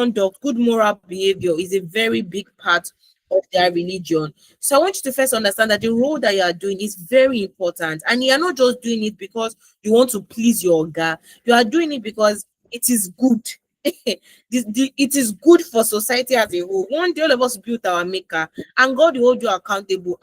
conduct, good moral behavior is a very big part of their religion. So I want you to first understand that the role that you are doing is very important, and you are not just doing it because you want to please your guy. You are doing it because it is good. It is good for society as a whole. One day all of us built our maker, and God will hold you accountable.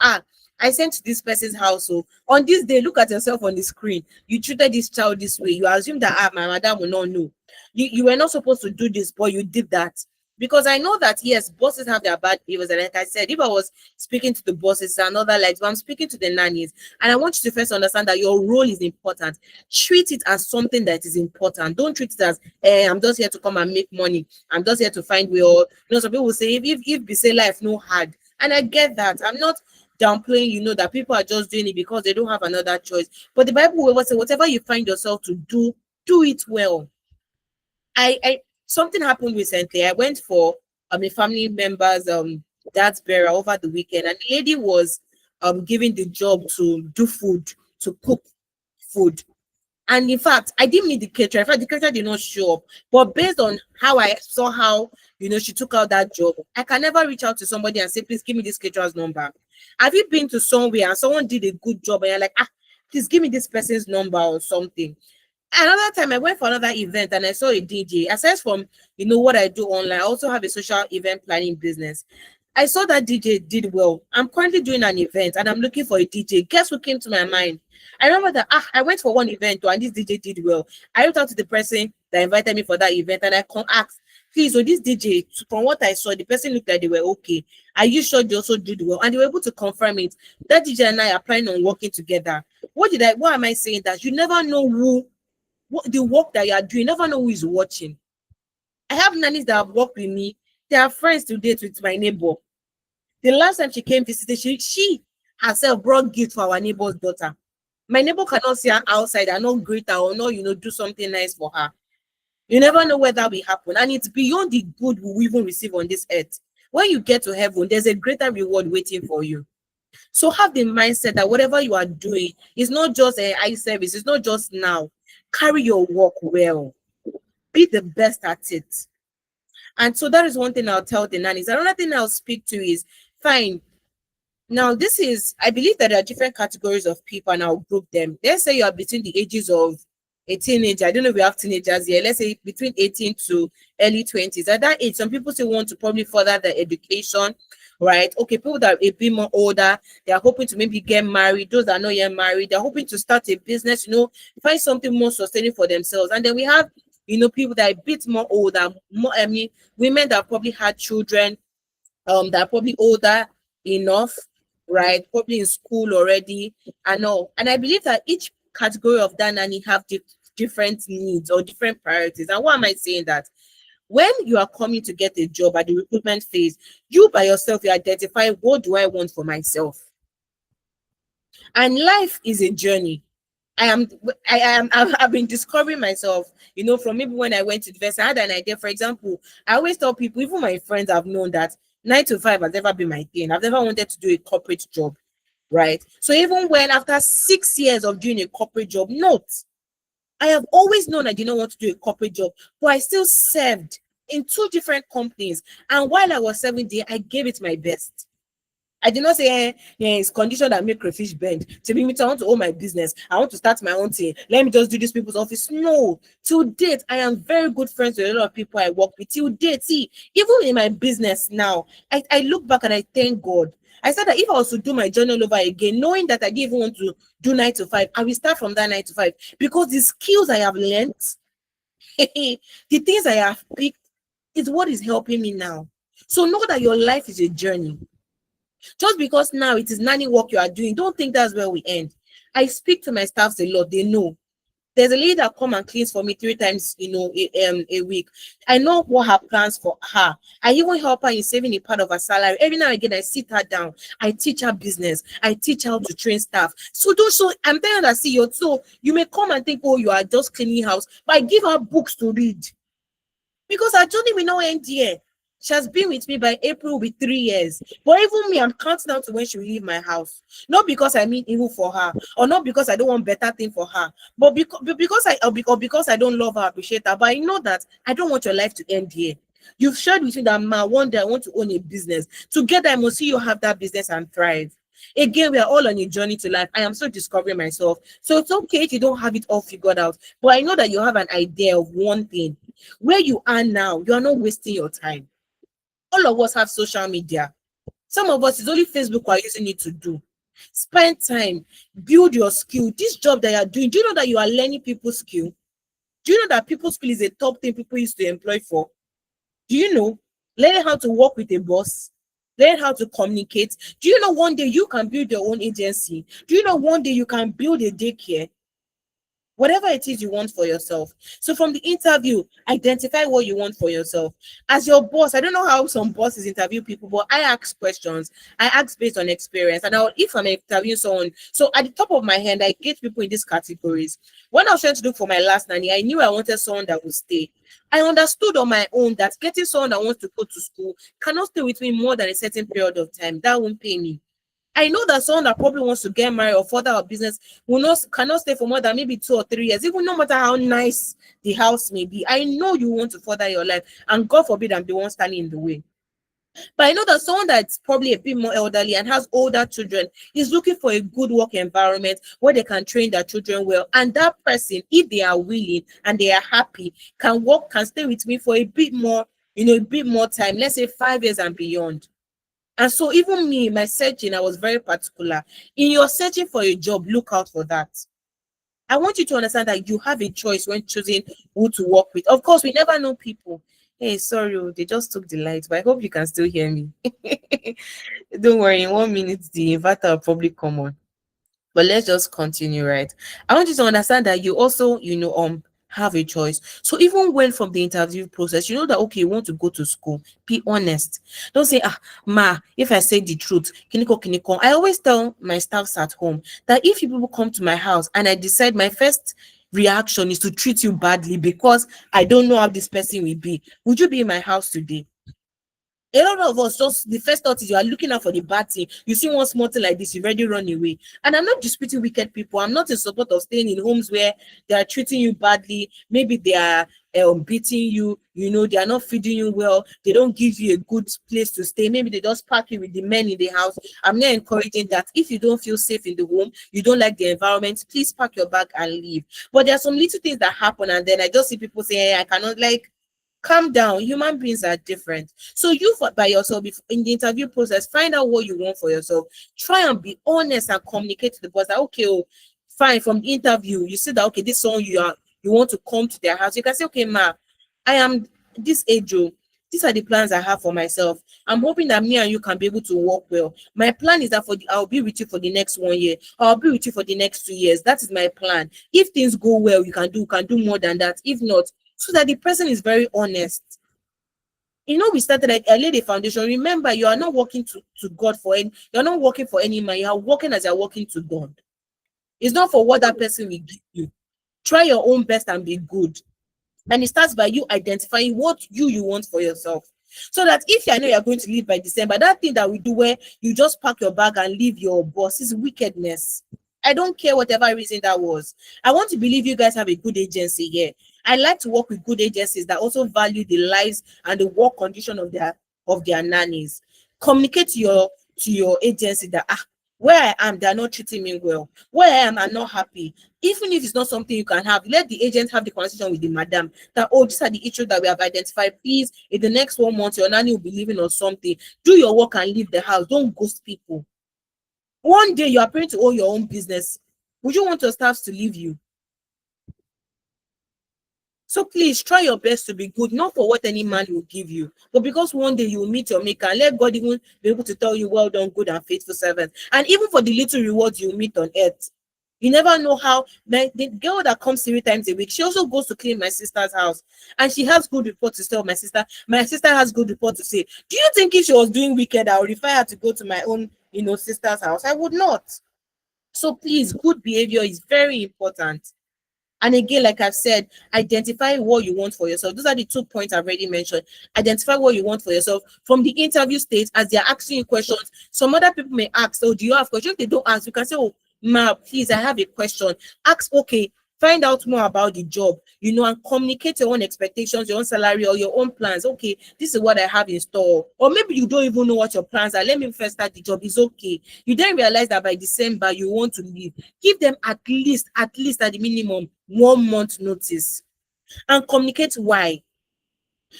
I sent to this person's house. So on this day, look at yourself on the screen. You treated this child this way. You assume that my madam will not know. You were not supposed to do this, but you did that. Because I know that yes, bosses have their bad behaviors. And like I said, if I was speaking to the bosses, it's another light, but I'm speaking to the nannies. And I want you to first understand that your role is important. Treat it as something that is important. Don't treat it as I'm just here to come and make money. I'm just here to find way. Or some people will say if they say life no hard. And I get that. I'm not downplaying, that people are just doing it because they don't have another choice. But the Bible will say, whatever you find yourself to do it well. I something happened recently. I went for a family member's dad's burial over the weekend, and the lady was given the job to do food, to cook food. And in fact, I didn't meet the caterer. In fact, the caterer did not show up. But based on how I saw how she took out that job, I can never reach out to somebody and say, please give me this caterer's number. Have you been to somewhere and someone did a good job and you're like, please give me this person's number or something? Another time I went for another event and I saw a DJ. Aside from what I do online, I also have a social event planning business. I saw that DJ did well. I'm currently doing an event and I'm looking for a DJ. Guess what came to my mind? I remember that I went for one event and this DJ did well. I reached out to the person that invited me for that event and I asked, please, so this DJ, from what I saw, the person looked like they were okay. Are you sure they also did well? And they were able to confirm it. That DJ and I are planning on working together. What am I saying? That you never know what the work that you are doing, you never know who is watching. I have nannies that have worked with me. They are friends to date with my neighbor. The last time she came visiting, she herself brought gift for our neighbor's daughter. My neighbor cannot see her outside and not greet her or not, do something nice for her. You never know where that will happen. And it's beyond the good we even receive on this earth. When you get to heaven, there's a greater reward waiting for you. So have the mindset that whatever you are doing is not just an eye service, it's not just now. Carry your work well. Be the best at it. And so that is one thing I'll tell the nannies. Another thing I'll speak to is, fine. Now, I believe that there are different categories of people and I'll group them. Let's say you are between the ages of a teenager. I don't know if we have teenagers here. Let's say between 18 to early 20s. At that age, some people still want to probably further their education, right? Okay, people that are a bit more older, they are hoping to maybe get married. Those that are not yet married, they're hoping to start a business, find something more sustaining for themselves. And then we have, people that are a bit more older, women that have probably had children, that are probably older enough, right? Probably in school already and all. And I believe that each category of that nanny have different needs or different priorities. And why am I saying that? When you are coming to get a job at the recruitment phase, you by yourself, you identify, what do I want for myself? And life is a journey. I've been discovering myself, from maybe when I went to university. I had an idea. For example, I always tell people, even my friends have known that 9 to 5 has never been my thing. I've never wanted to do a corporate job, right? So even when after 6 years of doing a corporate job, I have always known I did not want to do a corporate job, but I still served in 2 different companies. And while I was serving there, I gave it my best. I did not say, it's condition that make crayfish bend. To me, I want to own my business. I want to start my own thing. Let me just do this people's office. No. To date, I am very good friends with a lot of people I work with. Till date, see, even in my business now, I look back and I thank God. I said that if I was to do my journey all over again, knowing that I didn't even want to do 9 to 5, I will start from that 9 to 5. Because the skills I have learned, the things I have picked, is what is helping me now. So know that your life is a journey. Just because now it is nanny work you are doing, don't think that's where we end. I speak to my staffs a lot. They know. There's a lady that come and cleans for me 3 times, a week. I know what her plans for her. I even help her in saving a part of her salary. Every now and again, I sit her down. I teach her business. I teach her how to train staff. So I'm telling her that, so you may come and think, oh, you are just cleaning house, but I give her books to read. Because her journey will not end here. She has been with me by April will be 3 years. But even me, I'm counting down to when she will leave my house. Not because I mean evil for her, or not because I don't want better thing for her, but because I don't love her, appreciate her. But I know that I don't want your life to end here. You've shared with me that, ma, one day I want to own a business. Together, I must see you have that business and thrive. Again, we are all on a journey to life. I am still discovering myself. So it's okay if you don't have it all figured out. But I know that you have an idea of one thing. Where you are now, you are not wasting your time. All of us have social media. Some of us, it's only Facebook we're using it to do. Spend time, build your skill. This job that you're doing, do you know that you are learning people's skill? Do you know that people's skill is a top thing people used to employ for? Do you know? Learning how to work with a boss, learn how to communicate. Do you know one day you can build your own agency? Do you know one day you can build a daycare? Whatever it is you want for yourself. So from the interview, identify what you want for yourself. As your boss, I don't know how some bosses interview people, but I ask questions. I ask based on experience. And if I'm interviewing someone, so at the top of my head, I get people in these categories. When I was trying to look for my last nanny, I knew I wanted someone that would stay. I understood on my own that getting someone that wants to go to school cannot stay with me more than a certain period of time. That won't pay me. I know that someone that probably wants to get married or further our business will not cannot stay for more than maybe 2 or 3 years, even no matter how nice the house may be. I know you want to further your life, and God forbid I'm the one standing in the way. But I know that someone that's probably a bit more elderly and has older children is looking for a good work environment where they can train their children well. And that person, if they are willing and they are happy, can stay with me for a bit more, a bit more time, let's say 5 years and beyond. And so even me, my searching, I was very particular. In your searching for a job, look out for that. I want you to understand that you have a choice when choosing who to work with. Of course, we never know people. Hey, sorry, they just took the light, but I hope you can still hear me. Don't worry, in 1 minute, the inverter will probably come on. But let's just continue, right? I want you to understand that you also, have a choice. So even when from the interview process, you know that okay, you want to go to school, be honest. Don't say, ma, if I say the truth, kiniko. I always tell my staffs at home that if you people come to my house and I decide my first reaction is to treat you badly because I don't know how this person will be, would you be in my house today? A lot of us, just the first thought is you are looking out for the bad thing. You see one small thing like this, you already run away. And I'm not disputing wicked people. I'm not in support of staying in homes where they are treating you badly. Maybe they are beating you, they are not feeding you well. They don't give you a good place to stay. Maybe they just pack you with the men in the house. I'm not encouraging that. If you don't feel safe in the home, you don't like the environment, please pack your bag and leave. But there are some little things that happen, and then I just see people say, hey, I cannot, like, calm down. Human beings are different. So you by yourself, in the interview process, find out what you want for yourself. Try and be honest and communicate to the boss that okay, fine. From the interview, you see that okay, this song you want to come to their house. You can say, okay, ma, I am this age. These are the plans I have for myself. I'm hoping that me and you can be able to work well. My plan is that I'll be with you for the next 1 year. I'll be with you for the next 2 years. That is my plan. If things go well, you can do more than that. If not, so that the person is very honest. We started like I laid a foundation. Remember, you are not working to God you're not working for any man. You are working as you're working to God. It's not for what that person will give you. Try your own best and be good. And it starts by you identifying what you want for yourself. So that if you know you're going to leave by December, that thing that we do where you just pack your bag and leave your boss is wickedness. I don't care whatever reason that was. I want to believe you guys have a good agency here. I like to work with good agencies that also value the lives and the work condition of their nannies. Communicate to your agency that where I am, they're not treating me well. Where I am, I'm not happy. Even if it's not something you can have, let the agent have the conversation with the madam that, oh, these are the issues that we have identified. Please, in the next 1 month, your nanny will be leaving or something. Do your work and leave the house. Don't ghost people. One day you are planning to own your own business. Would you want your staffs to leave you? So please try your best to be good, not for what any man will give you, but because one day you will meet your maker and let God even be able to tell you, well done, good and faithful servant. And even for the little rewards you meet on earth, you never know how. The girl that comes 3 times a week, she also goes to clean my sister's house, and she has good report to tell my sister. My sister has good report to say. Do you think if she was doing wicked, I would refer her to go to my own, sister's house? I would not. So please, good behavior is very important. And again, like I've said, identify what you want for yourself. Those are the 2 points I've already mentioned. Identify what you want for yourself from the interview stage as they're asking you questions. Some other people may ask, oh, do you have questions? If they don't ask, you can say, oh, ma, please, I have a question. Ask, okay, Find out more about the job, and communicate your own expectations, your own salary, or your own plans. Okay, this is what I have in store. Or maybe you don't even know what your plans are. Let me first start the job. It's okay. You then realize that by December you want to leave. Give them at least at the minimum 1 month notice, and communicate why.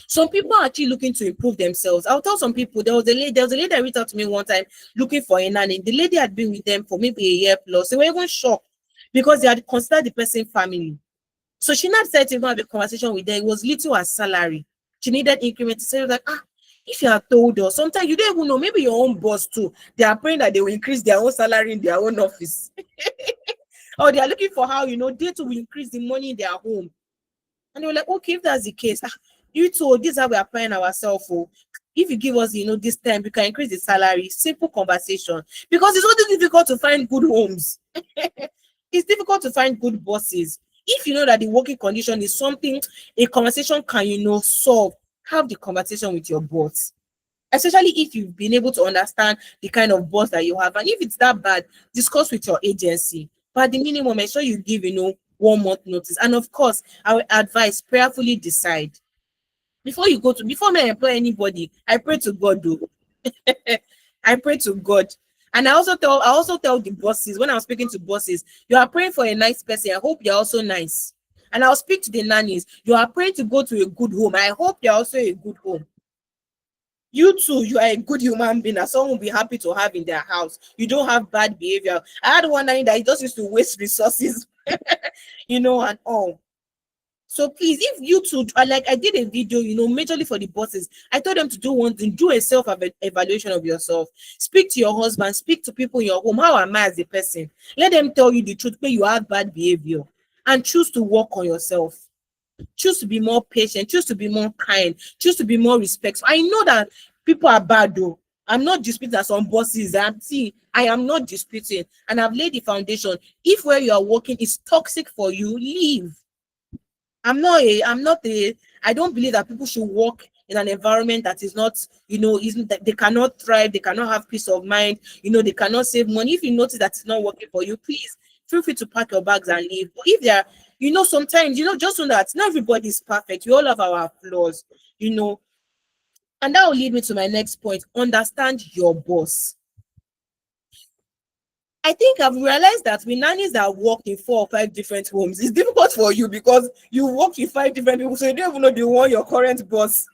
Some people are actually looking to improve themselves. I'll tell some people, there was a lady that reached out to me one time looking for a nanny. The lady had been with them for maybe a year plus. They were even shocked because they had considered the person family. So she not decided to even have a conversation with them. It was little as salary. She needed increment to say, like, if you had told us, sometimes you don't even know, maybe your own boss too. They are praying that they will increase their own salary in their own office. Or they are looking for how, they too will increase the money in their home. And they were like, okay, if that's the case, you told this is how we are applying ourselves. Oh, if you give us, this time, we can increase the salary. Simple conversation. Because it's also difficult to find good homes. It's difficult to find good bosses. If you know that the working condition is something a conversation can, solve, have the conversation with your boss. Especially if you've been able to understand the kind of boss that you have. And if it's that bad, discuss with your agency. But at the minimum, make sure you give, 1 month notice. And of course, I would advise prayerfully decide. Before me employ anybody, I pray to God, though. I pray to God. And I also tell the bosses, when I'm speaking to bosses, you are praying for a nice person. I hope you're also nice. And I'll speak to the nannies. You are praying to go to a good home. I hope you're also a good home. You too, you are a good human being that someone will be happy to have in their house. You don't have bad behavior. I had one nanny that he just used to waste resources, and all. So please, if you two like I did a video, majorly for the bosses, I told them to do one thing, do a self-evaluation of yourself. Speak to your husband, speak to people in your home. How am I as a person? Let them tell you the truth, where you have bad behavior, and choose to work on yourself. Choose to be more patient, choose to be more kind, choose to be more respectful. I know that people are bad though. I'm not disputing that some bosses I am not disputing, and I've laid the foundation. If where you are working is toxic for you, leave. I don't believe that people should work in an environment that is not, isn't that they cannot thrive, they cannot have peace of mind, they cannot save money. If you notice that it's not working for you, please feel free to pack your bags and leave. But if there are, sometimes, just know that not everybody is perfect. We all have our flaws, and that will lead me to my next point. Understand your boss. I think I've realized that with nannies that work in 4 or 5 different homes, it's difficult for you because you work with 5 different people, so you don't even know the one your current boss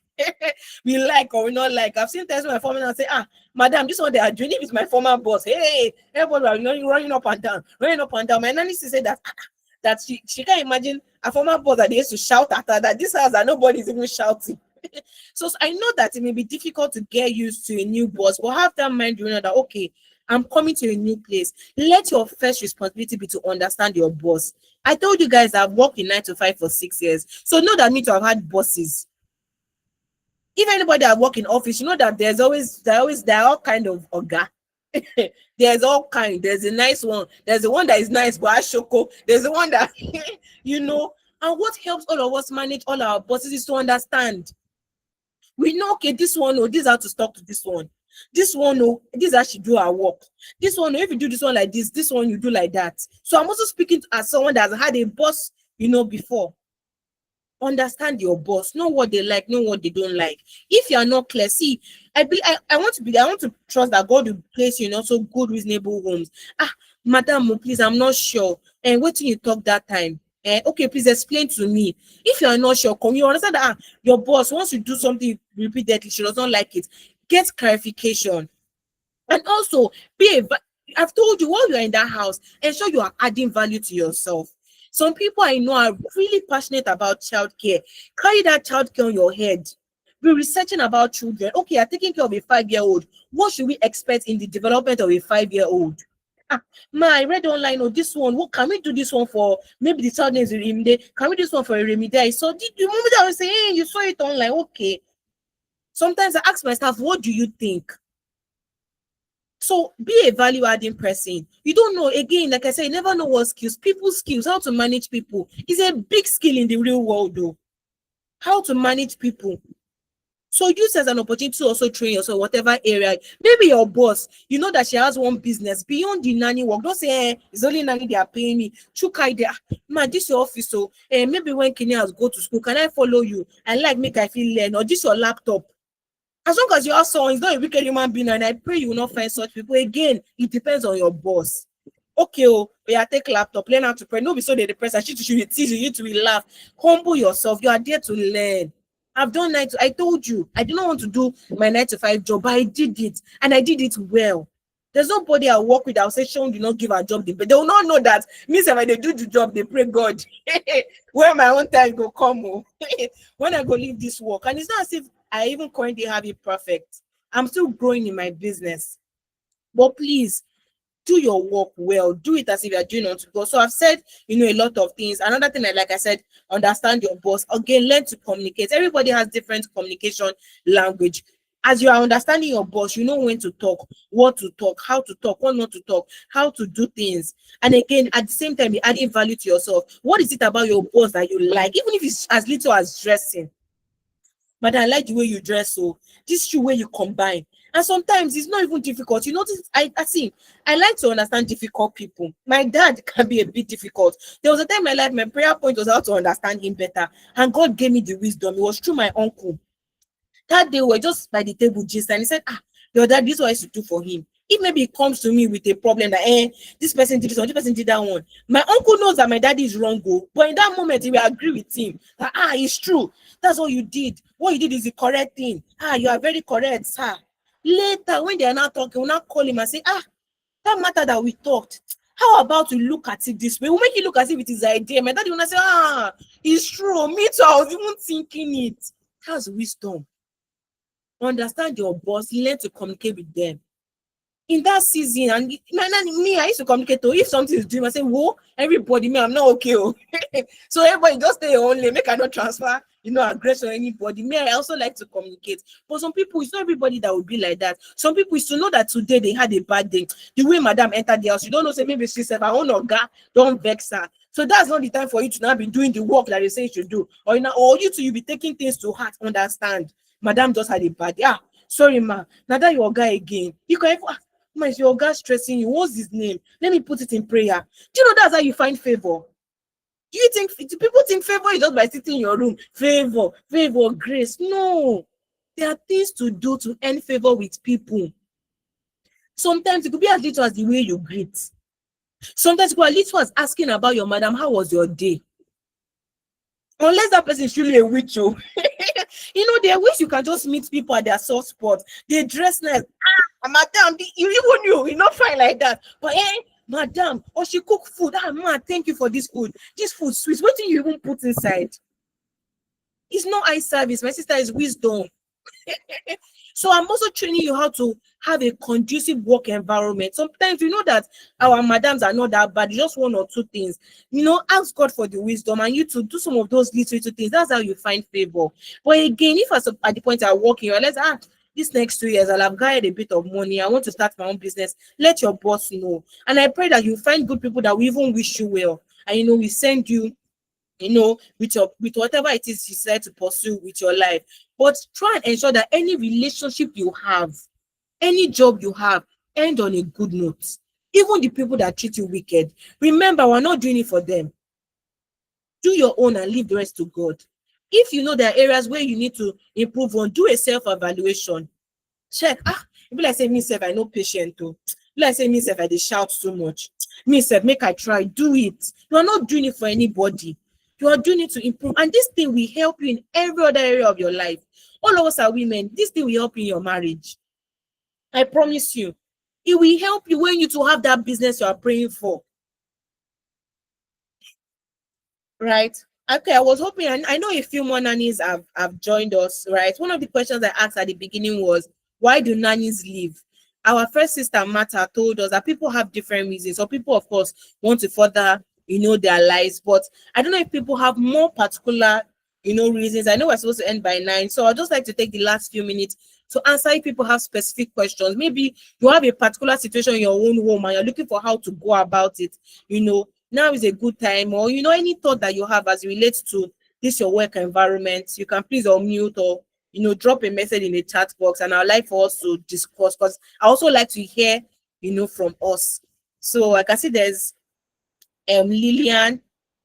we like or we not like. I've seen times when my former and say, madam, this one they are doing it with my former boss. Hey, everybody are running up and down, running up and down. My nanny used to say that she can't imagine a former boss that they used to shout at her, that this house that nobody's even shouting. So I know that it may be difficult to get used to a new boss, but have that mind, that okay, I'm coming to a new place. Let your first responsibility be to understand your boss. I told you guys I've worked in 9 to 5 for 6 years. So know that me to have had bosses. If anybody that work in office, you know that there are all kind of oga. There's all kind. There's a nice one. There's the one that is nice, but Ashoko. There's the one that And what helps all of us manage all our bosses is to understand. We know, okay, this one, this is how to talk to this one. This one, this is how she do her work. This one, if you do this one like this one you do like that. So I'm also speaking as someone that has had a boss, before. Understand your boss, know what they like, know what they don't like. If you are not clear, see, I want to trust that God will place you in also good, reasonable homes. Madam, please, I'm not sure. And what you talk that time? Okay, please explain to me. If you are not sure, come you understand that your boss, once you do something repeatedly, she does not like it. Get clarification. And also I've told you, while you're in that house, ensure you are adding value to yourself. Some people I know are really passionate about childcare. Carry that childcare on your head. Be researching about children. Okay, you're taking care of a 5-year-old. What should we expect in the development of a 5-year-old? I read online, this one, what can we do this one for? Maybe the child needs a remedy. Can we do this one for a remedy? So the moment I was saying, hey, you saw it online, okay. Sometimes I ask myself, what do you think? So be a value-adding person. You don't know, again, like I said, you never know what skills. People's skills, how to manage people is a big skill in the real world, though. How to manage people. So use as an opportunity to also train yourself, whatever area. Maybe your boss, you know that she has one business beyond the nanny work. Don't say, it's only nanny they are paying me. Chukai there, man, this your office. So maybe when Kenya has go to school, can I follow you? I like make I feel learn, or this your laptop. As long as you have someone, it's not a wicked human being, and I pray you will not find such people. Again, it depends on your boss. Okay, oh, yeah, take laptop, learn how to pray. No, be so they depressed. I should teach you, to laugh. Humble yourself. You are there to learn. I've done I told you, I did not want to do my 9 to 5 job, but I did it, and I did it well. There's nobody I work with. I'll say, Sean, do not give a job. But they will not know that. Means when they do the job, they pray God. When my own time go come, oh. When I go leave this work. And it's not as if I even currently have it perfect. I'm still growing in my business. But please, do your work well. Do it as if you're doing unto God. So I've said, a lot of things. Another thing, like I said, understand your boss. Again, learn to communicate. Everybody has different communication language. As you are understanding your boss, you know when to talk, what to talk, how to talk, what not to talk, how to do things. And again, at the same time, you're adding value to yourself. What is it about your boss that you like? Even if it's as little as dressing. But I like the way you dress. So this shoe where you combine. And sometimes it's not even difficult. You notice, I see, I like to understand difficult people. My dad can be a bit difficult. There was a time in my life, my prayer point was how to understand him better. And God gave me the wisdom. It was through my uncle. That day we were just by the table just and he said, your dad, this is what I used to do for him. If maybe he comes to me with a problem that this person did this one, this person did that one. My uncle knows that my daddy is wrong, but in that moment he will agree with him that it's true. That's what you did. What you did is the correct thing. You are very correct, sir. Later, when they are now talking, we'll now call him and say, that matter that we talked. How about we look at it this way? We'll make it look as if it is an idea. My daddy will not say, it's true. Me too. I was even thinking it. That's wisdom. Understand your boss, learn to communicate with them. In that season, and me, I used to communicate to if something is doing, I say, whoa, everybody, me, I'm not okay. So everybody just stay your own lane, make I not transfer, aggression anybody. Me, I also like to communicate. But some people, it's not everybody that would be like that. Some people is to know that today they had a bad day. The way madam entered the house, you don't know, say maybe she said, I own Oga, don't vex her. So that's not the time for you to now be doing the work that they say you should do. Or you to you be taking things to heart, understand. Madam just had a bad day. Sorry, ma. Now that your guy again. You can is your guy stressing you? What's his name? Let me put it in prayer. Do you know that's how you find favor? Do people think favor is just by sitting in your room? Favor, grace. No. There are things to do to earn favor with people. Sometimes it could be as little as the way you greet. Sometimes it could be as little as asking about your madam, how was your day? Unless that person is really a witch. There are ways you can just meet people at their soft spot. They dress nice. Madam, you even you not fine like that. But madam, or she cook food. Man, thank you for this food. This food sweet. What do you even put inside? It's not eye service. My sister is wisdom. So I'm also training you how to have a conducive work environment. Sometimes you know that our madams are not that bad, just one or two things. Ask God for the wisdom and you to do some of those little things. That's how you find favor. But again, if at the point I work in, let's this next 2 years I'll have gathered a bit of money. I want to start my own business. Let your boss know. And I pray that you find good people that will even wish you well. And we send you with whatever it is you decide to pursue with your life. But try and ensure that any relationship you have, any job you have, end on a good note. Even the people that treat you wicked, remember, we're not doing it for them. Do your own and leave the rest to God. If you know there are areas where you need to improve on, do a self-evaluation. Check. If like say me self, I know patient too. Like say me self, I dey shout too much. Me self, make I try. Do it. You are not doing it for anybody. You are doing it to improve. And this thing will help you in every other area of your life. All of us are women. This thing will help you in your marriage. I promise you. It will help you when you to have that business you are praying for. Right? Okay, I was hoping, and I know a few more nannies have joined us, right? One of the questions I asked at the beginning was, why do nannies leave? Our first sister, Martha, told us that people have different reasons. So people, of course, want to further, their lives. But I don't know if people have more particular, reasons. I know we're supposed to end by 9. So I'd just like to take the last few minutes to answer if people have specific questions. Maybe you have a particular situation in your own home and you're looking for how to go about it, now is a good time, or any thought that you have as it relates to this your work environment, you can please unmute or drop a message in the chat box, and I'd like for us to discuss, because I also like to hear, from us. So I can see there's Lillian,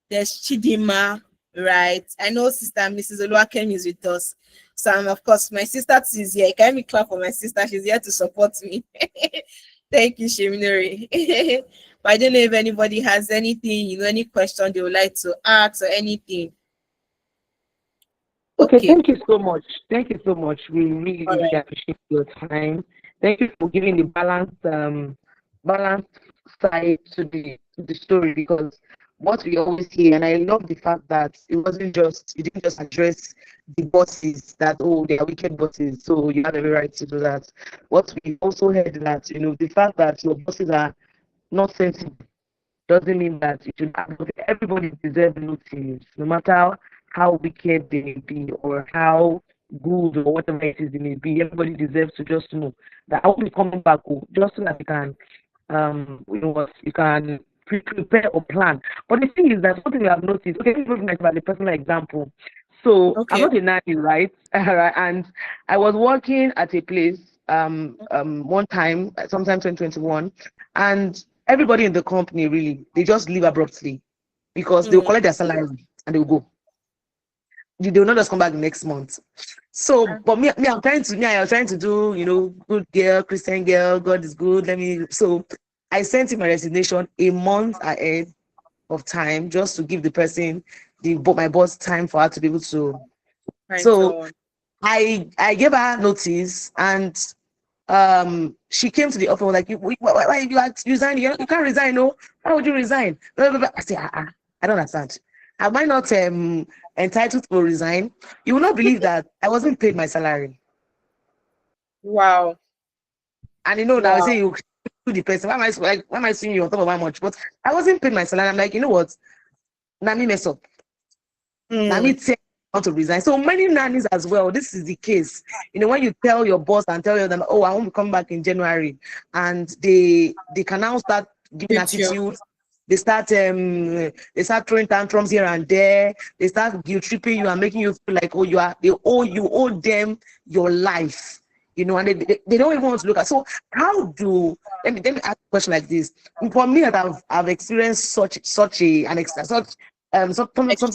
there's Chidima, right? I know Sister Mrs. Oluwakem is with us. So, and of course, my sister too is here. Can we clap for my sister? She's here to support me. Thank you, Sheminori. But I don't know if anybody has anything, any question they would like to ask or anything. Okay, Okay. thank you so much. Thank you so much. We really, All really right. appreciate your time. Thank you for giving the balanced side to the story, because what we always hear, and I love the fact that you didn't just address the bosses that, oh, they are wicked bosses, so you have every right to do that. What we also heard that, the fact that your bosses are not sensible doesn't mean that you should have, everybody deserves notice, no matter how wicked they may be or how good or whatever it is they may be. Everybody deserves to just know that I will be coming back, just so that you can, you can prepare or plan. But the thing is that something we have noticed, okay, let's look about the personal example. So I'm Okay. not a nanny, right? And I was working at a place one time, sometime 2021, and everybody in the company really, they just leave abruptly because they'll Mm. collect their salary and they'll go. They will not just come back next month. So, but I was trying to do, good girl, Christian girl, God is good. So I sent him my resignation a month ahead of time, just to give the person, my boss, time for her to be able to. Fine, So so I gave her notice, and she came to the office, was like, why you resign? You can't resign, no. Why would you resign? Blah, blah, blah. I said, I don't understand. Am I not entitled to resign? You will not believe that I wasn't paid my salary. wow. And now I Wow. say you to the person, why am I seeing you on top of how much? But I wasn't paid my salary. I'm like, you know what? Now me mess up. Now me Mm. tell how to resign. So many nannies as well. This is the case. When you tell your boss and tell them, oh, I want to come back in January, and they can now start giving With you. attitude. They start throwing tantrums here and there. They start guilt tripping you and making you feel like, oh, you owe them your life. And they don't even want to look at. So how do let me ask a question like this? For me, that I've experienced such something Extreme.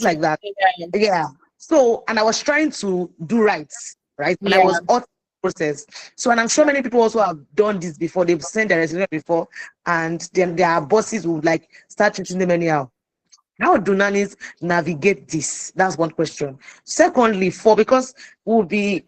like that. Yeah. Yeah. So, and I was trying to do right, and I Yeah. was out of the process. So, and I'm sure Yeah. many people also have done this before. They've sent their resume before, and then their bosses would like start treating them anyhow. How do nannies navigate this? That's one question. Secondly, because we'll be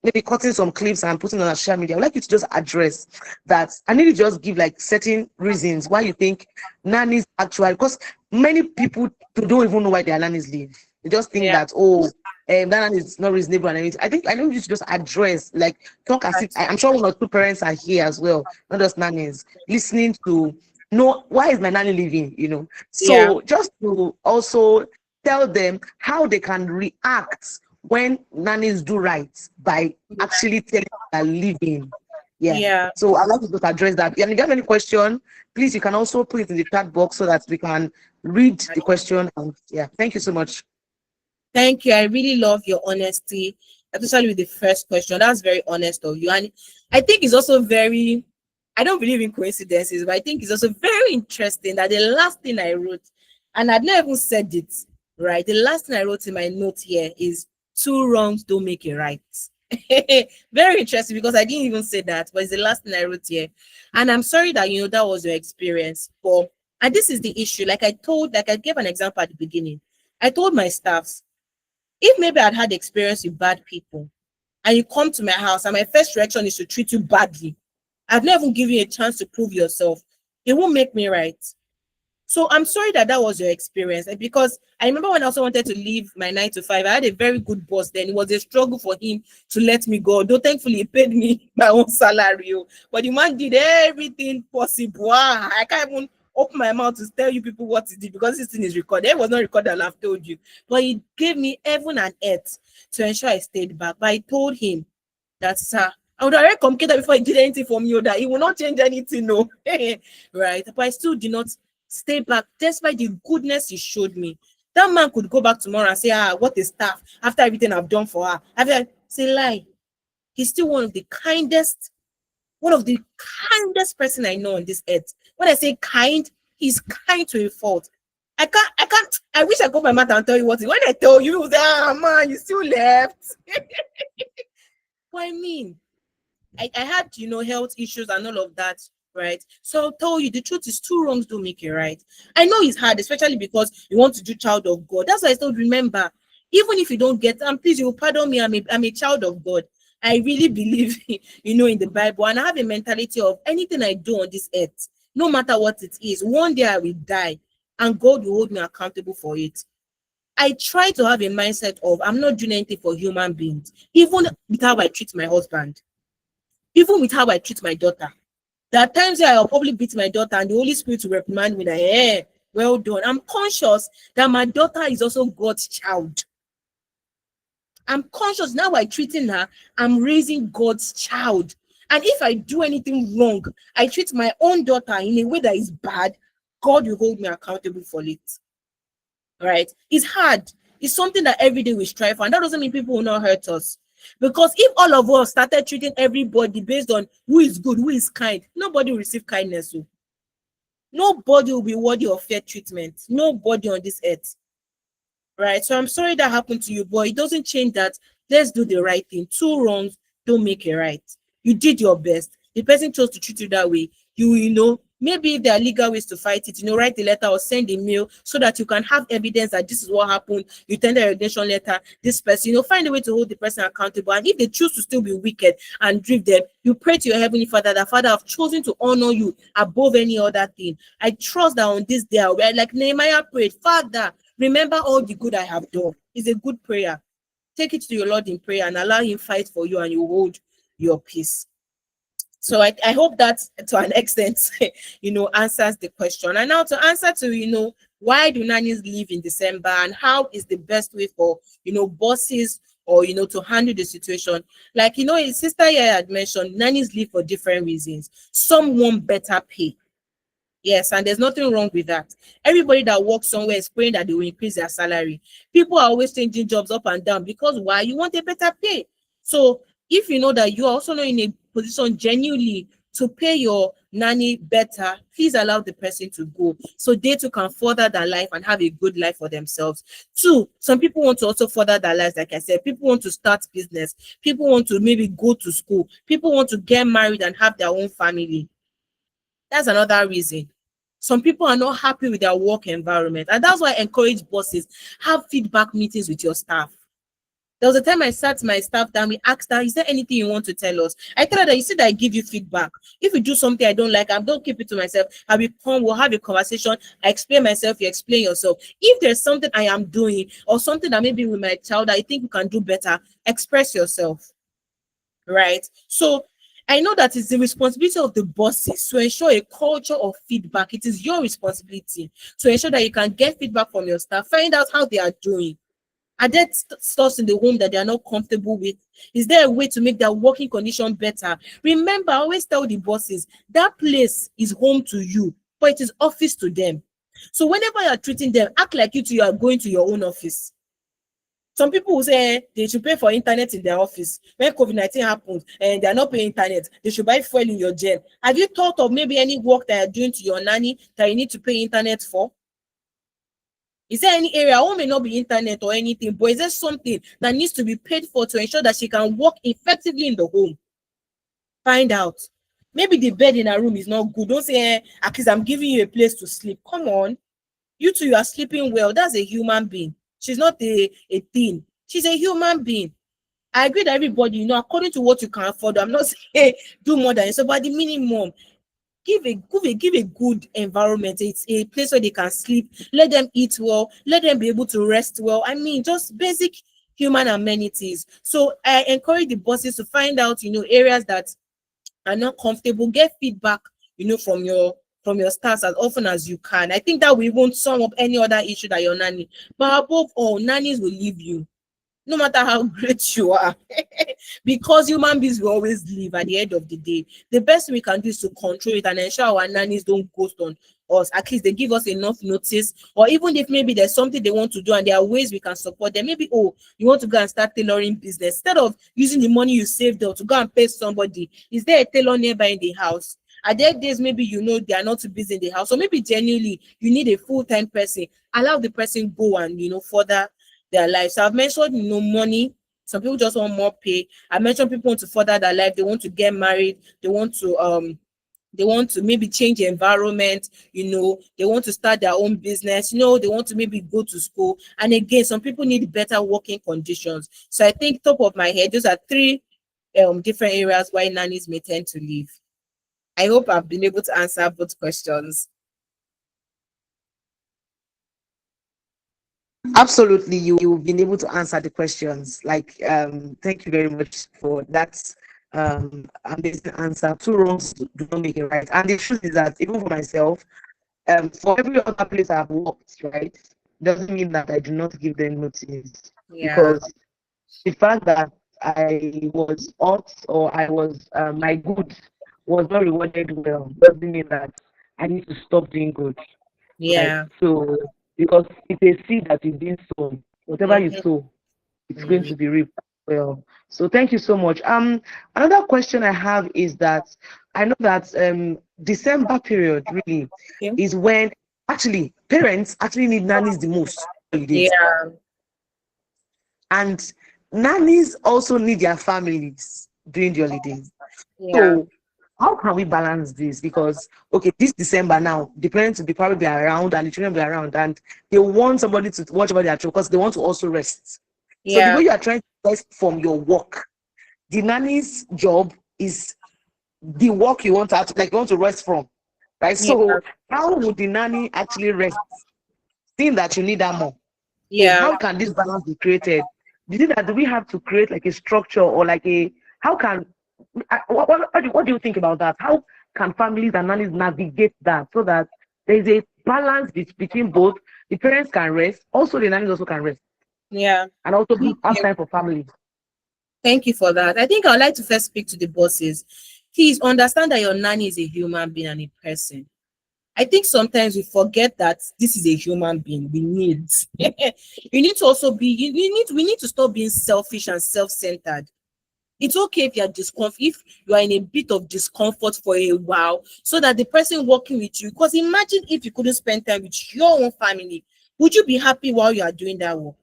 maybe cutting some clips and putting on our social media, I'd like you to just address that. I need to just give like certain reasons why you think nannies actually, because many people don't even know why their nannies leave. They just think Yeah. that, oh, that nanny is not reasonable and anything. I know you should just address, like, talk as if That's I'm sure one or two parents are here as well, not just nannies, listening to know why is my nanny leaving, yeah. so just to also tell them how they can react when nannies do right by actually telling them they're leaving. Yeah. Yeah. So I'd like to just address that. And if you have any question, please, you can also put it in the chat box so that we can read the question. And yeah, thank you so much. Thank you. I really love your honesty, especially with the first question. That's very honest of you. And I think it's also very, I don't believe in coincidences, but I think it's also very interesting that the last thing I wrote, and I'd never even said it, right? The last thing I wrote in my note here is two wrongs don't make a right. Very interesting, because I didn't even say that, but it's the last thing I wrote here. And I'm sorry that, that was your experience. But, and this is the issue. Like I gave an example at the beginning. I told my staffs, if maybe I'd had experience with bad people and you come to my house and my first reaction is to treat you badly, I've never even given you a chance to prove yourself, it won't make me right. So I'm sorry that that was your experience. Because I remember when I also wanted to leave my 9 to 5, I had a very good boss then. It was a struggle for him to let me go. Though thankfully he paid me my own salary. But the man did everything possible. I can't even open my mouth to tell you people what he did, because this thing is recorded. It was not recorded, I've told you. But he gave me heaven and earth to ensure I stayed back. But I told him that, sir, I would already communicated before he did anything for me, or that he will not change anything, no. Right? But I still did not stay back despite the goodness he showed me. That man could go back tomorrow and say, what a staff, after everything I've done for her. It's a lie. He's still one of the kindest person I know on this earth. When I say kind, he's kind to a fault. I wish I got my mouth and tell you what when I tell you, you say, ah man, you still left. What I mean, I had, health issues and all of that, right? So I'll tell you the truth is two wrongs don't make it right. I know it's hard, especially because you want to do child of God. That's why I still remember, even if you don't get, and please, you will pardon me, I'm a child of God. I really believe, in the Bible, and I have a mentality of anything I do on this earth, no matter what it is, one day I will die, and God will hold me accountable for it. I try to have a mindset of I'm not doing anything for human beings, even with how I treat my husband, even with how I treat my daughter. There are times where I'll probably beat my daughter and the Holy Spirit will reprimand me that, hey, well done. I'm conscious that my daughter is also God's child. I'm conscious now by treating her, I'm raising God's child. And if I do anything wrong, I treat my own daughter in a way that is bad, God will hold me accountable for it. Right? It's hard. It's something that every day we strive for. And that doesn't mean people will not hurt us. Because if all of us started treating everybody based on who is good, who is kind, nobody will receive kindness. So nobody will be worthy of fair treatment. Nobody on this earth. Right? So I'm sorry that happened to you, but it doesn't change that. Let's do the right thing. Two wrongs don't make it right. You did your best. The person chose to treat you that way. Maybe if there are legal ways to fight it, write a letter or send a mail so that you can have evidence that this is what happened. You tender a resignation letter, this person, find a way to hold the person accountable. And if they choose to still be wicked and drift them, you pray to your heavenly Father that Father have chosen to honor you above any other thing. I trust that on this day, where like Nehemiah prayed, Father, remember all the good I have done. It's a good prayer. Take it to your Lord in prayer and allow him fight for you and you hold your peace. So I hope that to an extent, answers the question. And now to answer to, why do nannies leave in December and how is the best way for, bosses or, to handle the situation. Like, his sister here had mentioned, nannies leave for different reasons. Some want better pay. Yes, and there's nothing wrong with that. Everybody that works somewhere is praying that they will increase their salary. People are always changing jobs up and down because why? You want a better pay. So if you know that you are also not in a position genuinely to pay your nanny better, please allow the person to go so they too can further their life and have a good life for themselves. Two, some people want to also further their lives. Like I said, people want to start business. People want to maybe go to school. People want to get married and have their own family. That's another reason. Some people are not happy with their work environment. And that's why I encourage bosses, have feedback meetings with your staff. There was a time I sat my staff down, we asked her, is there anything you want to tell us? I tell her that you see that I give you feedback. If you do something I don't like, I don't keep it to myself. I will come, we'll have a conversation. I explain myself, you explain yourself. If there's something I am doing or something that maybe with my child I think you can do better, express yourself. Right? So I know that it's the responsibility of the bosses to ensure a culture of feedback. It is your responsibility to ensure that you can get feedback from your staff, find out how they are doing. Are there stuff in the home that they are not comfortable with? Is there a way to make their working condition better? Remember, I always tell the bosses, that place is home to you, but it is office to them. So whenever you are treating them, act like you are going to your own office. Some people will say they should pay for internet in their office. When COVID-19 happens and they are not paying internet, they should buy fuel in your jail. Have you thought of maybe any work that you're doing to your nanny that you need to pay internet for? Is there any area, or may not be internet or anything, but is there something that needs to be paid for to ensure that she can work effectively in the home? Find out. Maybe the bed in her room is not good. Don't say, at least I'm giving you a place to sleep. Come on. You two, you are sleeping well. That's a human being. She's not a thing. She's a human being. I agree that everybody, according to what you can afford, I'm not saying do more than yourself, but the minimum, give a good environment. It's a place where they can sleep. Let them eat well. Let them be able to rest well. I mean, just basic human amenities. So I encourage the bosses to find out, areas that are not comfortable. Get feedback, from your staff as often as you can. I think that we won't sum up any other issue that your nanny. But above all, nannies will leave you. no matter how great you are. Because human beings will always live at the end of the day. The best thing we can do is to control it and ensure our nannies don't ghost on us. At least they give us enough notice, or even if maybe there's something they want to do and there are ways we can support them. Maybe, oh, you want to go and start tailoring business. Instead of using the money you saved up to go and pay somebody, is there a tailor nearby in the house? Are there days maybe you know they are not too busy in the house, or maybe genuinely you need a full-time person? Allow the person go and further their life. So I've mentioned money. Some people just want more pay. I mentioned people want to further their life. They want to get married. They want to maybe change the environment. They want to start their own business. They want to maybe go to school. And again, some people need better working conditions. So I think top of my head, those are three different areas why nannies may tend to leave. I hope I've been able to answer both questions. Absolutely, you've been able to answer the questions. Like, thank you very much for that amazing answer. Two wrongs do not make it right. And the truth is that even for myself, for every other place I've worked, right, doesn't mean that I do not give them notice, Yeah. because the fact that I was hot, or I was my goods was not rewarded well, doesn't mean that I need to stop doing good, right? Yeah. So, because it's a seed that is being sown, whatever you Mm-hmm. sow, it's going Mm-hmm. to be reaped well. So thank you so much. Another question I have is that I know that December period really Okay. is when actually parents actually need nannies the most holidays. Yeah. And nannies also need their families during the holidays. Yeah. So how can we balance this? Because okay, this December now, the parents will be probably be around and the children will be around, and they want somebody to watch over their children because they want to also rest. So the Yeah. way you are trying to rest from your work, the nanny's job is the work you want to like you want to rest from, right? Yeah. So how would the nanny actually rest, seeing that you need that more? So Yeah. how can this balance be created? Do we have to create like a structure, or like a how can what do you think about that? How can families and nannies navigate that so that there is a balance between both? The parents can rest, also the nannies also can rest, Yeah. and also have Okay. time for family. Thank you for that. I think I'd like to first speak to the bosses. Please understand that your nanny is a human being and a person. I think sometimes we forget that this is a human being. We need you need to also be we need to stop being selfish and self-centered. It's okay if you're if you are in a bit of discomfort for a while, so that the person working with you, because imagine if you couldn't spend time with your own family, would you be happy while you are doing that work?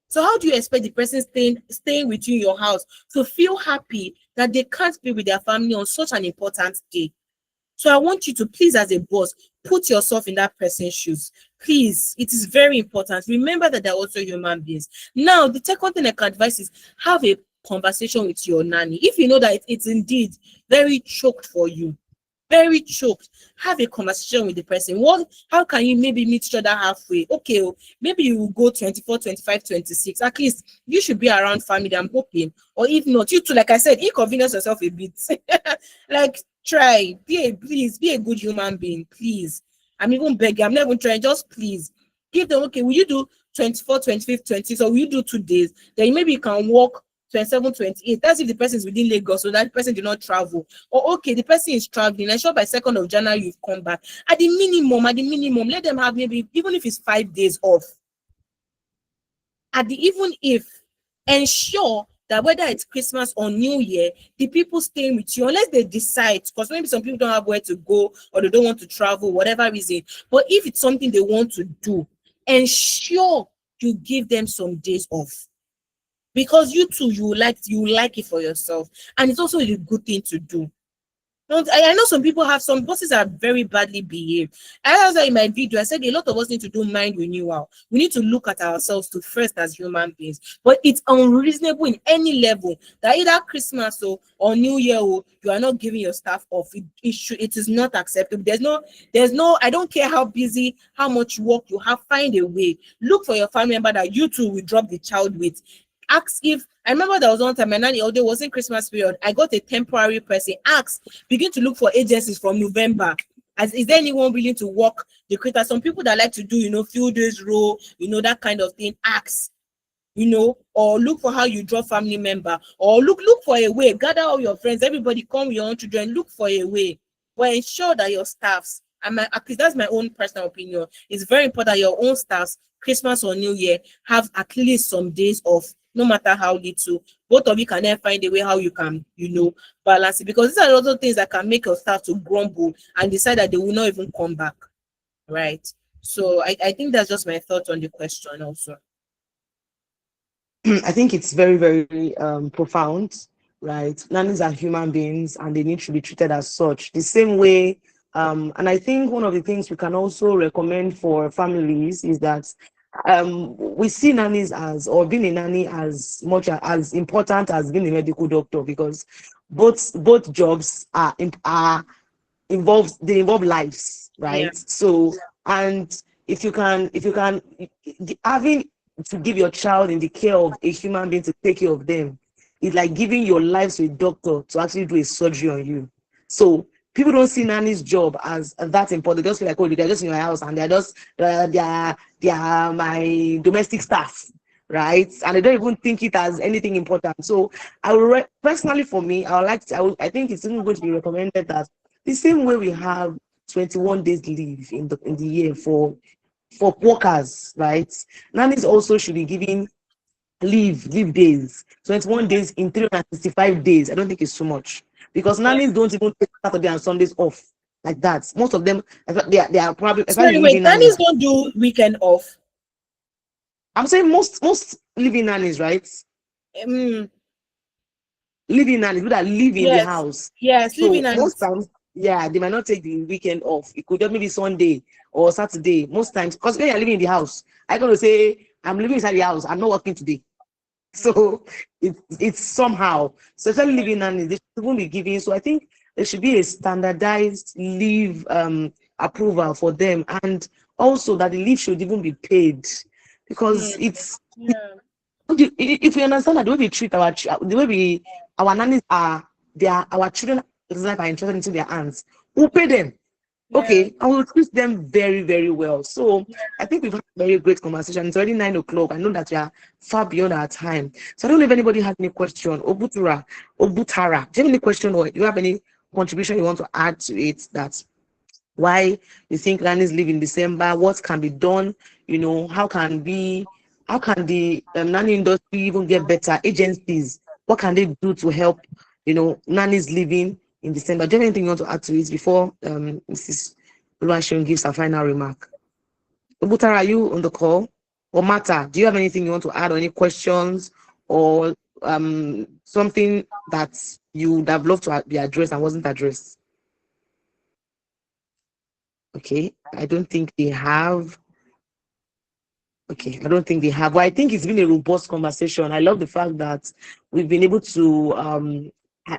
So how do you expect the person staying with you in your house to feel happy that they can't be with their family on such an important day? So I want you to please, as a boss, put yourself in that person's shoes. Please, it is very important. Remember that they're also human beings. Now, the second thing I can advise is have a conversation with your nanny. If you know that it's indeed very choked for you, very choked, have a conversation with the person. How can you maybe meet each other halfway? Okay, maybe you will go 24, 25, 26. At least you should be around family, I'm hoping. Or if not, you too, like I said, inconvenience yourself a bit. Like, try, please be a good human being, please. I'm even begging, I'm not even trying, just please give them. Okay, will you do 24, 25, 26, or will you do 2 days? Then maybe you can walk 27, 28. That's if the person is within Lagos, so that person did not travel. Or okay, the person is traveling. I'm sure by 2nd of January you've come back. At the minimum, let them have maybe even if it's 5 days off. Even if, ensure that whether it's Christmas or New Year, the people staying with you, unless they decide, because maybe some people don't have where to go or they don't want to travel, whatever reason. But if it's something they want to do, ensure you give them some days off, because you too, you like it for yourself, and it's also a good thing to do. I know some people have some bosses are very badly behaved. I was in my video, I said a lot of us need to do mind renewal. We need to look at ourselves to first as human beings. But it's unreasonable in any level that either Christmas or New Year you are not giving your staff off. It is not acceptable. There's no, I don't care how busy, how much work you have, find a way. Look for your family member that you too will drop the child with. Ask if I remember there was one time my nanny, although it wasn't Christmas period, I got a temporary person. Ask, begin to look for agencies from November. As is there anyone willing to work the creator? Some people that like to do, few days role, that kind of thing. Ask. or look for how you draw family member, or look for a way, gather all your friends, everybody come with your own children, look for a way, but ensure that your staffs, and at least that's my own personal opinion, it's very important that your own staffs, Christmas or New Year, have at least some days off, no matter how little. Both of you can then find a way how you can, balance it, because these are also things that can make your staff to grumble and decide that they will not even come back, right? So I think that's just my thought on the question also. I think it's very, very profound, right? Nannies are human beings and they need to be treated as such. The same way, and I think one of the things we can also recommend for families is that we see nannies as, or being a nanny as much as important as being a medical doctor, because both jobs they involve lives, Yeah. right? So, and if you can having to give your child in the care of a human being to take care of them, it's like giving your life to a doctor to actually do a surgery on you. So people don't see nanny's job as that important. They just feel like, oh, they're just in your house and they're just they are my domestic staff, right? And they don't even think it as anything important. So personally, for me, I would like to, I think it's even going to be recommended that the same way we have 21 days leave in the year for workers, right? Nannies also should be giving leave days. 21 days in 365 days. I don't think it's too much, because Yeah. nannies don't even take Saturday and Sundays off like that. Most of them, they are probably, especially Sorry, wait, living nannies nannies. don't do weekend off. I'm saying most living nannies, right? Mm, Living nannies, people that live in the yes, house. yes, living So most nannies. times, yeah, they might not take the weekend off. It could just maybe Sunday or Saturday. Most times, because when you're living in the house, I'm gonna say I'm living inside the house. I'm not working today. So it's somehow, so especially living nannies, they shouldn't be giving. So I think there should be a standardized leave approval for them, and also that the leave should even be paid, because Mm, it's yeah, if we understand that the way we treat the way our nannies are, our children's life are entrusted into their hands, we'll pay them. yeah, Okay, I will treat them very, very well. So I think we've had a very great conversation. It's already 9 o'clock. I know that we are far beyond our time. So I don't know if anybody has any question. Obutara, do you have any question, or do you have any contribution you want to add to it, that why you think nannies leave in December? What can be done? How can the nanny industry even get better? Agencies, what can they do to help, nannies living in December? Do you have anything you want to add to it before Mrs. Oluwaseun gives her final remark? Obutara, are you on the call? Or Mata, do you have anything you want to add, or any questions, or something that you would have loved to be addressed and wasn't addressed? Okay, I don't think they have. Okay, I don't think they have. But I think it's been a robust conversation. I love the fact that we've been able to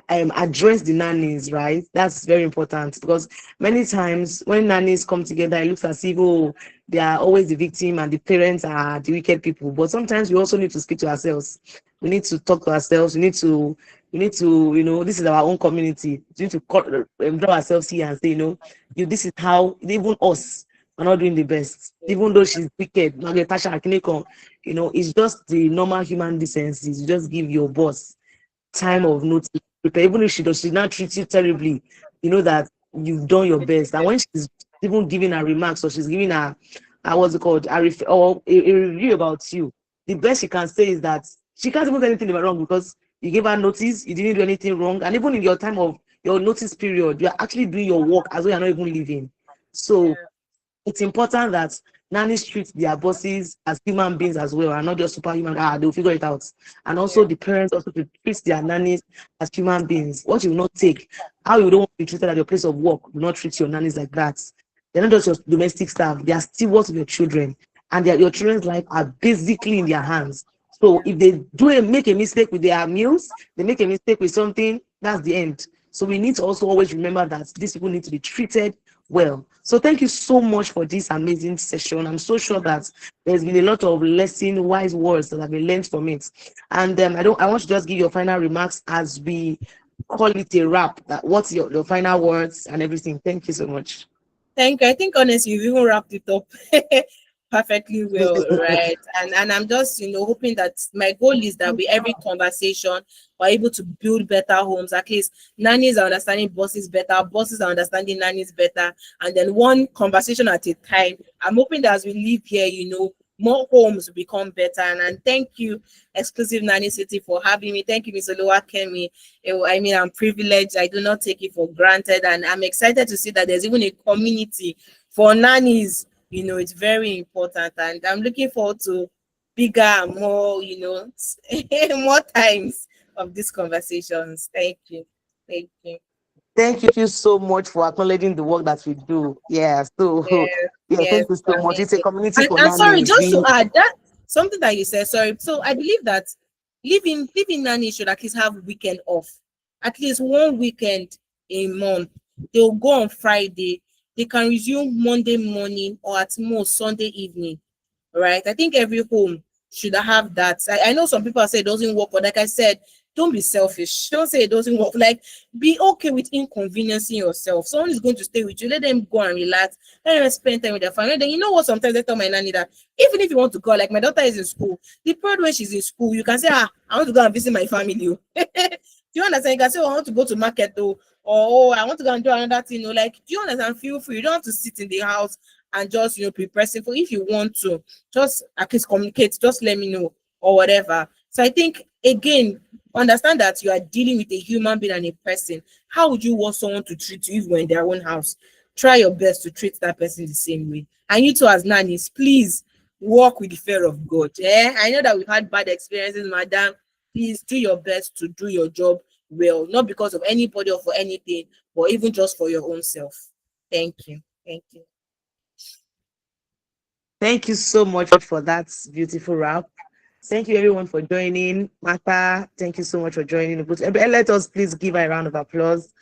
address the nannies, right? That's very important, because many times when nannies come together, it looks as if, oh, they are always the victim and the parents are the wicked people. But sometimes we also need to speak to ourselves. We need to talk to ourselves. We need to, this is our own community. We need to draw ourselves here and say, this is how even us are not doing the best. Even though she's wicked, Natasha Akinekon, it's just the normal human decency. You just give your boss time yeah, of notice. Even if she not treat you terribly, you know that you've done your best. And when she's even giving her remarks, or she's giving her, what's it called, or a review about you, the best she can say is that she can't even do anything wrong, because you gave her notice, you didn't do anything wrong, and even in your time of your notice period, you're actually doing your work as though you're not even leaving. So yeah, it's important that nannies treat their bosses as human beings as well, and not just superhuman. They'll figure it out. And also yeah, the parents also to treat their nannies as human beings. What you will not take, how you don't want to be treated at your place of work, do not treat your nannies like that. They're not just your domestic staff, they are stewards of your children, and your children's life are basically in their hands. So yeah. if they make a mistake with their meals, they make a mistake with something, that's the end. So we need to also always remember that these people need to be treated well. So thank you so much for this amazing session. I'm so sure that there's been a lot of wise words that have been learned from it. And I want to just give your final remarks as we call it a wrap. That what's your final words and everything. Thank you so much. Thank you. I think honestly, you've even wrapped it up. perfectly well, right? And I'm just, hoping that my goal is that with every conversation we're able to build better homes. At least nannies are understanding bosses better, bosses are understanding nannies better, and then one conversation at a time. I'm hoping that as we live here, more homes will become better. And thank you, Exclusive Nanny City, for having me. Thank you, Mr. Loa Kemi. I mean, I'm privileged. I do not take it for granted, and I'm excited to see that there's even a community for nannies. It's very important, and I'm looking forward to bigger and more, more times of these conversations. Thank you. Thank you. Thank you so much for acknowledging the work that we do. Yeah, so Yes, yeah, yes, thank you so much. It's a amazing. community And, for and sorry, nannies. just to We add that something that you said, sorry. So I believe that living nanny should at least have weekend off. At least one weekend a month. They'll go on Friday. They can resume Monday morning or at most Sunday evening. Right? I think every home should have that. I know some people say it doesn't work, but like I said, don't be selfish. Don't say it doesn't work. Like, be okay with inconveniencing yourself. Someone is going to stay with you. Let them go and relax. Let them spend time with their family. Then you know what? Sometimes I tell my nanny that even if you want to go, like my daughter is in school, the period when she's in school, you can say, I want to go and visit my family. Oh." Do you understand? You can say, I want to go to market though, or I want to go and do another thing. Like, do you understand? Feel free. You don't have to sit in the house and just be pressing for. If you want to, just at least communicate, just let me know or whatever. So I think again, understand that you are dealing with a human being and a person. How would you want someone to treat you if you're in their own house? Try your best to treat that person the same way. And you too, as nannies, please walk with the fear of God. Yeah, I know that we've had bad experiences, madam. Please do your best to do your job well, not because of anybody or for anything, but even just for your own self. Thank you. Thank you. thank you so much for that beautiful wrap. Thank you everyone for joining. Martha, thank you so much for joining. Let us please give her a round of applause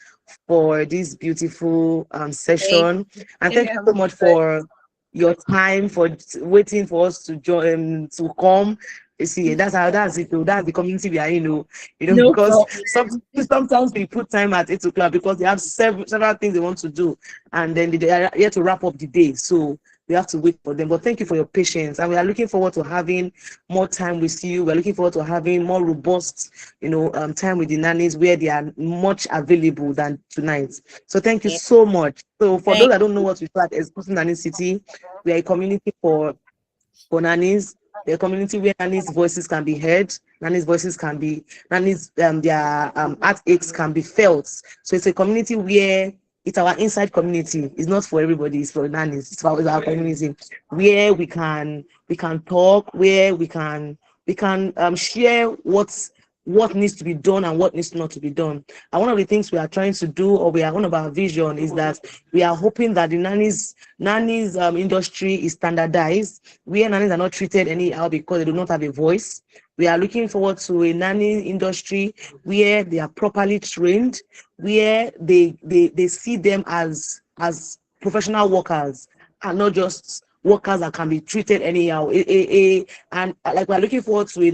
for this beautiful Thank session. And thank you you. so much for your time, for waiting for us to join to come. You see, that's it. That's the community we are in. No Because problem. sometimes we put time at 8 o'clock because they have several things they want to do, and then they are here to wrap up the day. So we have to wait for them. But thank you for your patience, and we are looking forward to having more time with you. We're looking forward to having more robust, time with the nannies where they are much available than tonight. So thank you Yeah. so much. So for those Thank that don't know what we do at Exclusive Nanny City, we are a community for nannies. The community where nannies' voices can be heard, nannies' voices can be nannies, their heartaches can be felt. So it's a community where it's our inside community. It's not for everybody. It's for nannies. It's our community where we can talk, where we can share what needs to be done and what needs not to be done. And one of the things we are trying to do, or one of our vision is that we are hoping that the nannies industry is standardized, where nannies are not treated anyhow because they do not have a voice. We are looking forward to a nanny industry where they are properly trained, where they see them as professional workers and not just workers that can be treated anyhow. And like we're looking forward to a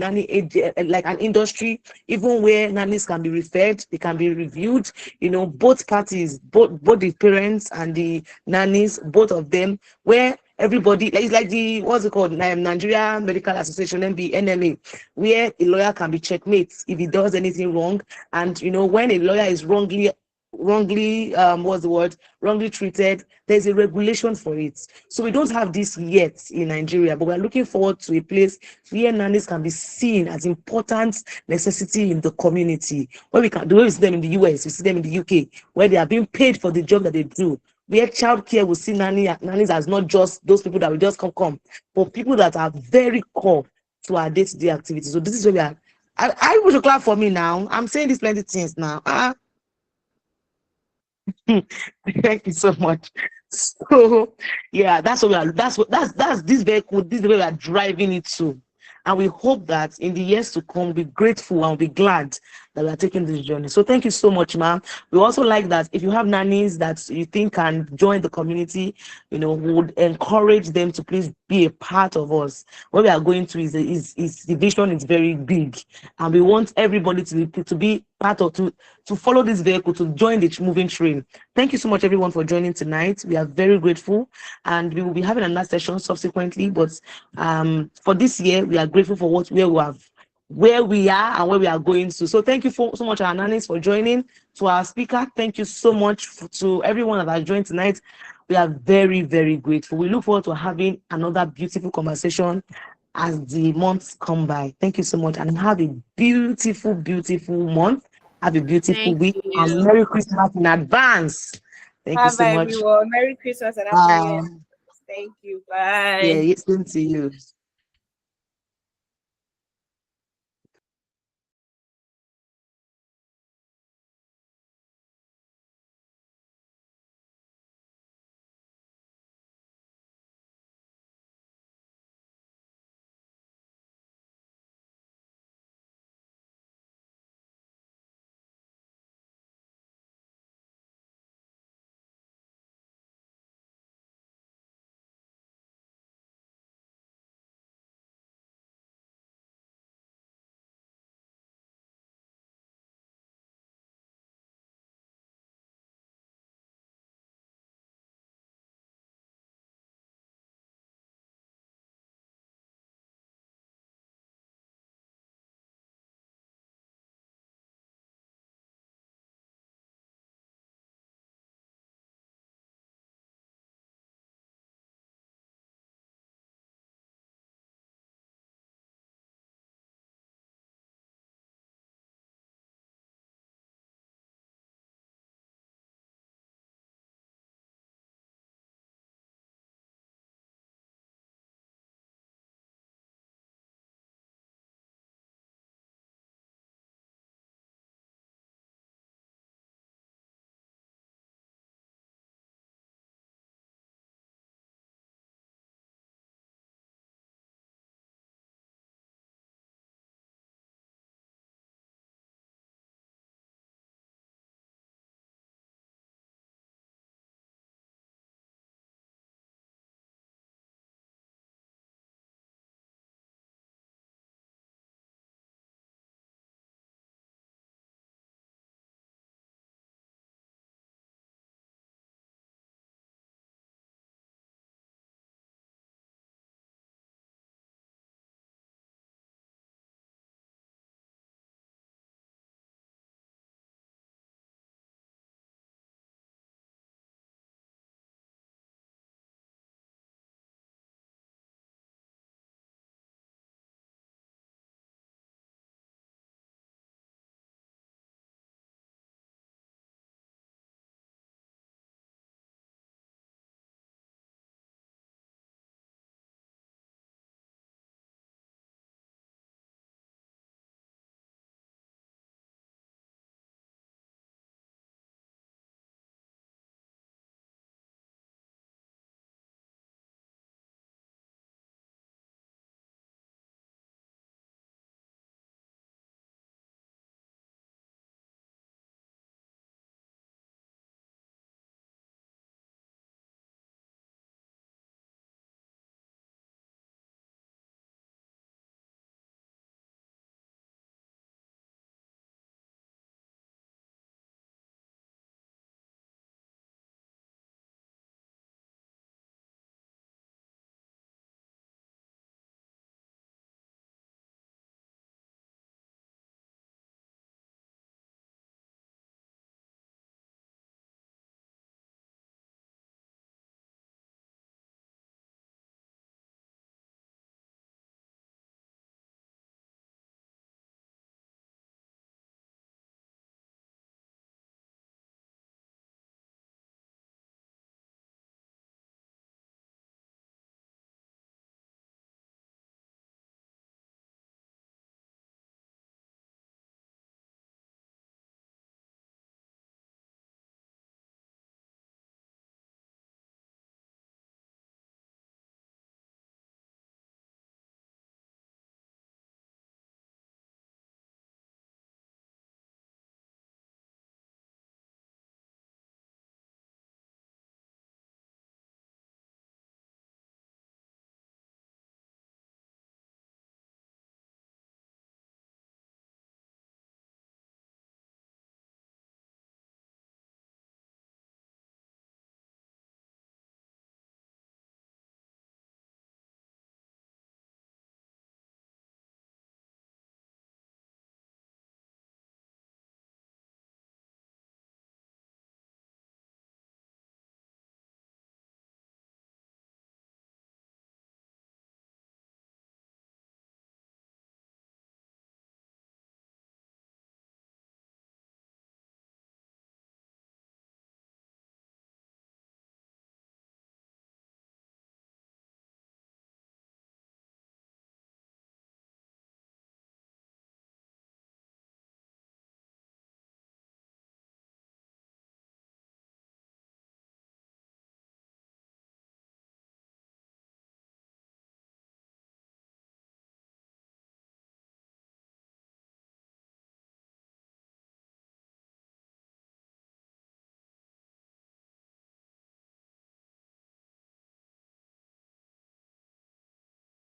like an industry, even where nannies can be referred, they can be reviewed. Both parties, both the parents and the nannies, both of them, where everybody, like it's like the what's it called, Nigeria Medical Association, NMA, where a lawyer can be checkmate if he does anything wrong. And when a lawyer is wrongly what's the word wrongly treated, there's a regulation for it. So we don't have this yet in Nigeria, but we're looking forward to a place where nannies can be seen as important necessity in the community, where we can, the way we see them in the US, we see them in the UK, where they are being paid for the job that they do, where childcare will see nannies as not just those people that will just come, but people that are very core to our day-to-day activities. So this is where we are. I wish to clap for me now. I'm saying these plenty things now. Thank you so much. So yeah, that's what we are. That's this vehicle. This is the way we are driving it to, and we hope that in the years to come, we'll be grateful and we'll be glad that we are taking this journey. So thank you so much, ma'am. We also like that if you have nannies that you think can join the community, we would encourage them to please be a part of us. What we are going to is the vision is very big, and we want everybody to be part of to follow this vehicle, to join the moving train. Thank you so much, everyone, for joining tonight. We are very grateful, and we will be having another session subsequently. But for this year, we are grateful for where we are and where we are going to. So thank you so much, our nannies, for joining. To our speaker, thank you so much to everyone that has joined tonight. We are very, very grateful. We look forward to having another beautiful conversation as the months come by. Thank you so much, and have a beautiful, beautiful month. Have a beautiful Thank week, and you. Merry Christmas in advance. Thank you Bye so bye, much. everyone. Merry Christmas and Happy New Year. Thank you. Yeah, Bye. same to you.